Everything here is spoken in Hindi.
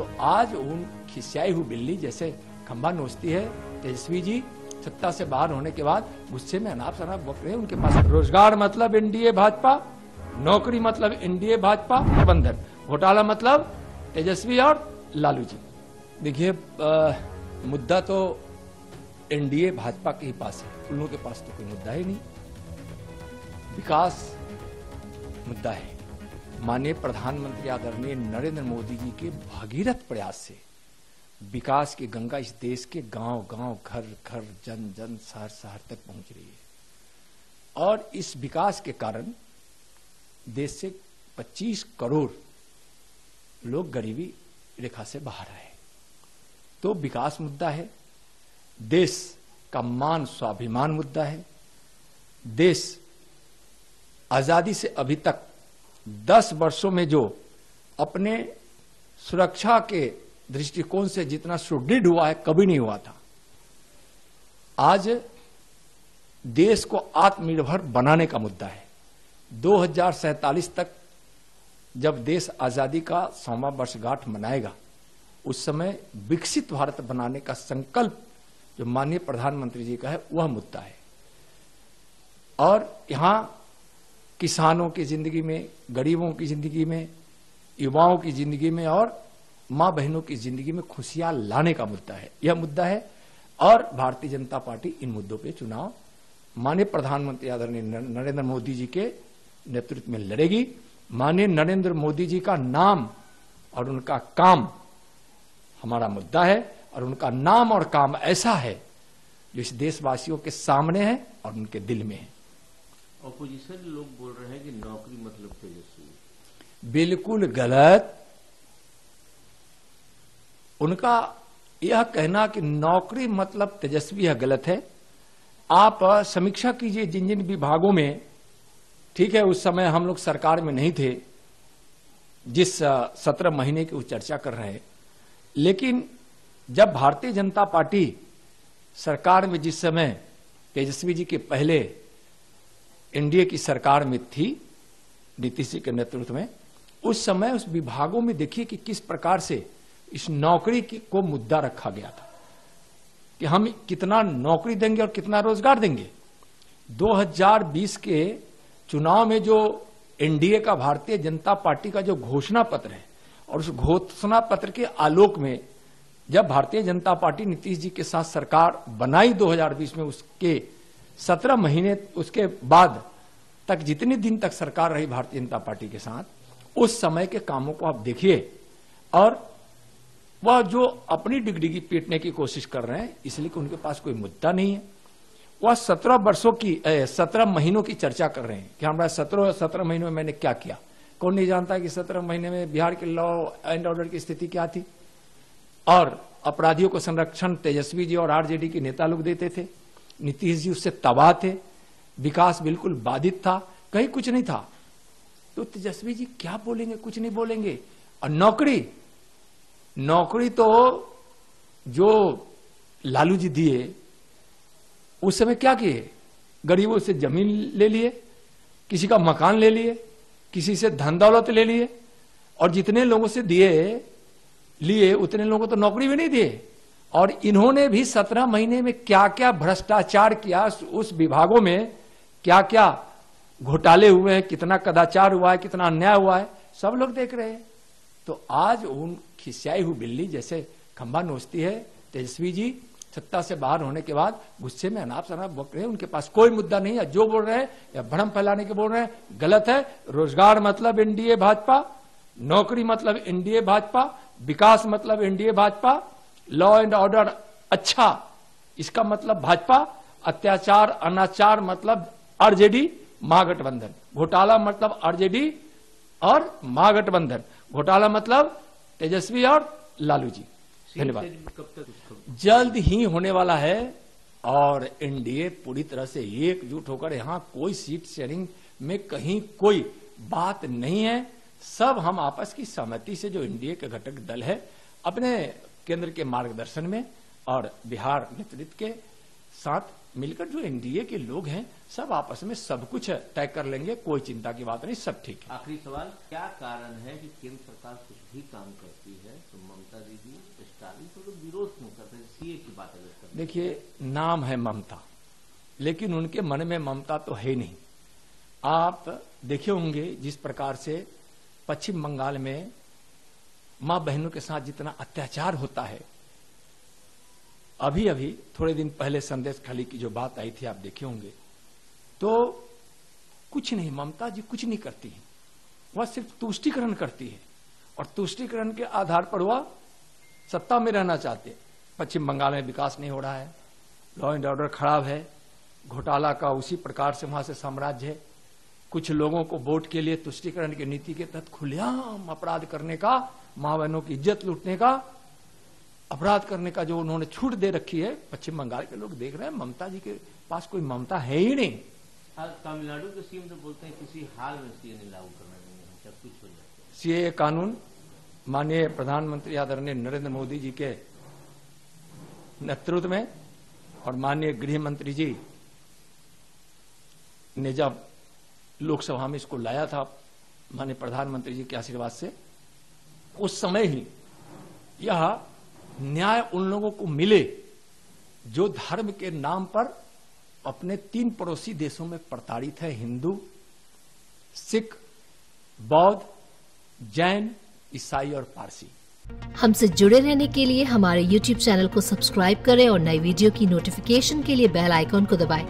तो आज उन खिसियाई हुई बिल्ली जैसे खंबा नोचती है। तेजस्वी जी सत्ता से बाहर होने के बाद गुस्से में अनाप शनाप बक रहे हैं। उनके पास रोजगार मतलब एनडीए भाजपा, नौकरी मतलब एनडीए भाजपा, प्रबंधन घोटाला मतलब तेजस्वी और लालू जी। देखिए मुद्दा तो एनडीए भाजपा के ही पास है, उन लोगों के पास तो कोई मुद्दा ही नहीं। विकास मुद्दा है। माननीय प्रधानमंत्री आदरणीय नरेंद्र मोदी जी के भगीरथ प्रयास से विकास की गंगा इस देश के गांव गांव, घर घर, जन जन, शहर शहर तक पहुंच रही है। और इस विकास के कारण देश से 25 करोड़ लोग गरीबी रेखा से बाहर आए। तो विकास मुद्दा है, देश का मान स्वाभिमान मुद्दा है। देश आजादी से अभी तक 10 वर्षों में जो अपने सुरक्षा के दृष्टिकोण से जितना सुदृढ़ हुआ है कभी नहीं हुआ था। आज देश को आत्मनिर्भर बनाने का मुद्दा है। 2047 तक जब देश आजादी का 100वां वर्षगांठ मनाएगा, उस समय विकसित भारत बनाने का संकल्प जो माननीय प्रधानमंत्री जी का है वह मुद्दा है। और यहां किसानों की जिंदगी में, गरीबों की जिंदगी में, युवाओं की जिंदगी में और मां बहनों की जिंदगी में खुशियां लाने का मुद्दा है, यह मुद्दा है। और भारतीय जनता पार्टी इन मुद्दों पे चुनाव माननीय प्रधानमंत्री आदरणीय नरेंद्र मोदी जी के नेतृत्व में लड़ेगी। माननीय नरेंद्र मोदी जी का नाम और उनका काम हमारा मुद्दा है, और उनका नाम और काम ऐसा है जो इस देशवासियों के सामने है और उनके दिल में है। ऑपोजिशन लोग बोल रहे हैं कि नौकरी मतलब तेजस्वी, बिल्कुल गलत। उनका यह कहना कि नौकरी मतलब तेजस्वी है, गलत है। आप समीक्षा कीजिए जिन जिन विभागों में, ठीक है उस समय हम लोग सरकार में नहीं थे जिस 17 महीने की वो चर्चा कर रहे हैं, लेकिन जब भारतीय जनता पार्टी सरकार में जिस समय तेजस्वी जी के पहले एनडीए की सरकार में थी नीतीश जी के नेतृत्व में, उस समय उस विभागों में देखिए कि किस प्रकार से इस नौकरी को मुद्दा रखा गया था कि हम कितना नौकरी देंगे और कितना रोजगार देंगे। 2020 के चुनाव में जो एनडीए का, भारतीय जनता पार्टी का जो घोषणा पत्र है, और उस घोषणा पत्र के आलोक में जब भारतीय जनता पार्टी नीतीश जी के साथ सरकार बनाई 2020 में, उसके 17 महीने उसके बाद तक जितने दिन तक सरकार रही भारतीय जनता पार्टी के साथ, उस समय के कामों को आप देखिए। और वह जो अपनी डिगडिगी पीटने की कोशिश कर रहे हैं इसलिए कि उनके पास कोई मुद्दा नहीं है। वह 17 महीनों की चर्चा कर रहे हैं कि हमारा 17 महीनों में मैंने क्या किया। कौन नहीं जानता कि 17 महीने में बिहार के लॉ एंड ऑर्डर की स्थिति क्या थी, और अपराधियों को संरक्षण तेजस्वी जी और आरजेडी के नेता लोग देते थे। नीतीश जी उससे तबाह थे, विकास बिल्कुल बाधित था, कहीं कुछ नहीं था। तो तेजस्वी जी क्या बोलेंगे, कुछ नहीं बोलेंगे। और नौकरी तो जो लालू जी दिए उस समय क्या किए, गरीबों से जमीन ले लिए, किसी का मकान ले लिए, किसी से धन दौलत ले लिए, और जितने लोगों से लिए उतने लोगों को तो नौकरी भी नहीं दिए। और इन्होंने भी 17 महीने में क्या क्या भ्रष्टाचार किया, उस विभागों में क्या क्या घोटाले हुए हैं, कितना कदाचार हुआ है, कितना अन्याय हुआ है, सब लोग देख रहे हैं। तो आज उन खिसियाई हुई बिल्ली जैसे खंबा नोचती है। तेजस्वी जी सत्ता से बाहर होने के बाद गुस्से में अनाप शनाप बक रहे हैं। उनके पास कोई मुद्दा नहीं है। जो बोल रहे हैं या भ्रम फैलाने के बोल रहे हैं, गलत है। रोजगार मतलब एनडीए भाजपा, नौकरी मतलब एनडीए भाजपा, विकास मतलब NDA Bhajpa, law and order अच्छा इसका मतलब भाजपा, अत्याचार अनाचार मतलब आरजेडी महागठबंधन, घोटाला मतलब आरजेडी और महागठबंधन, घोटाला मतलब तेजस्वी और लालू जी। धन्यवाद। जल्द ही होने वाला है और एनडीए पूरी तरह से एकजुट होकर, यहां कोई सीट शेयरिंग में कहीं कोई बात नहीं है। सब हम आपस की सहमति से जो एनडीए के घटक दल है अपने केंद्र के मार्गदर्शन में और बिहार नेतृत्व के साथ मिलकर जो एनडीए के लोग हैं सब आपस में सब कुछ तय कर लेंगे, कोई चिंता की बात नहीं, सब ठीक है। आखिरी सवाल, क्या कारण है कि केंद्र सरकार कुछ भी काम करती है तो ममता तो विरोध क्यों करते हैं सीए की बात अगर करते हैं? देखिए, नाम है ममता, लेकिन उनके मन में ममता तो है नहीं। आप देखे होंगे जिस प्रकार से पश्चिम बंगाल में मां बहनों के साथ जितना अत्याचार होता है, अभी अभी थोड़े दिन पहले संदेश खाली की जो बात आई थी आप देखे होंगे, तो कुछ नहीं, ममता जी कुछ नहीं करती है, वह सिर्फ तुष्टीकरण करती है और तुष्टीकरण के आधार पर वह सत्ता में रहना चाहते। पश्चिम बंगाल में विकास नहीं हो रहा है, लॉ एंड ऑर्डर खराब है, घोटाला का उसी प्रकार से वहां से साम्राज्य है। कुछ लोगों को वोट के लिए तुष्टीकरण की नीति के तहत खुलेआम अपराध करने का, मां बहनों की इज्जत लूटने का, अपराध करने का जो उन्होंने छूट दे रखी है, पश्चिम बंगाल के लोग देख रहे हैं। ममता जी के पास कोई ममता है ही नहीं। तमिलनाडु के सीएम तो बोलते हैं किसी हाल में सीए नहीं लागू करना नहीं है, सब कुछ हो जाता है। सीए कानून माननीय प्रधानमंत्री आदरणीय नरेंद्र मोदी जी के नेतृत्व में और माननीय गृह मंत्री जी ने जब लोकसभा में इसको लाया था माननीय प्रधानमंत्री जी के आशीर्वाद से, उस समय ही यह न्याय उन लोगों को मिले जो धर्म के नाम पर अपने 3 पड़ोसी देशों में प्रताड़ित है, हिंदू, सिख, बौद्ध, जैन, ईसाई और पारसी। हमसे जुड़े रहने के लिए हमारे YouTube चैनल को सब्सक्राइब करें और नई वीडियो की नोटिफिकेशन के लिए बेल आइकॉन को दबाएं।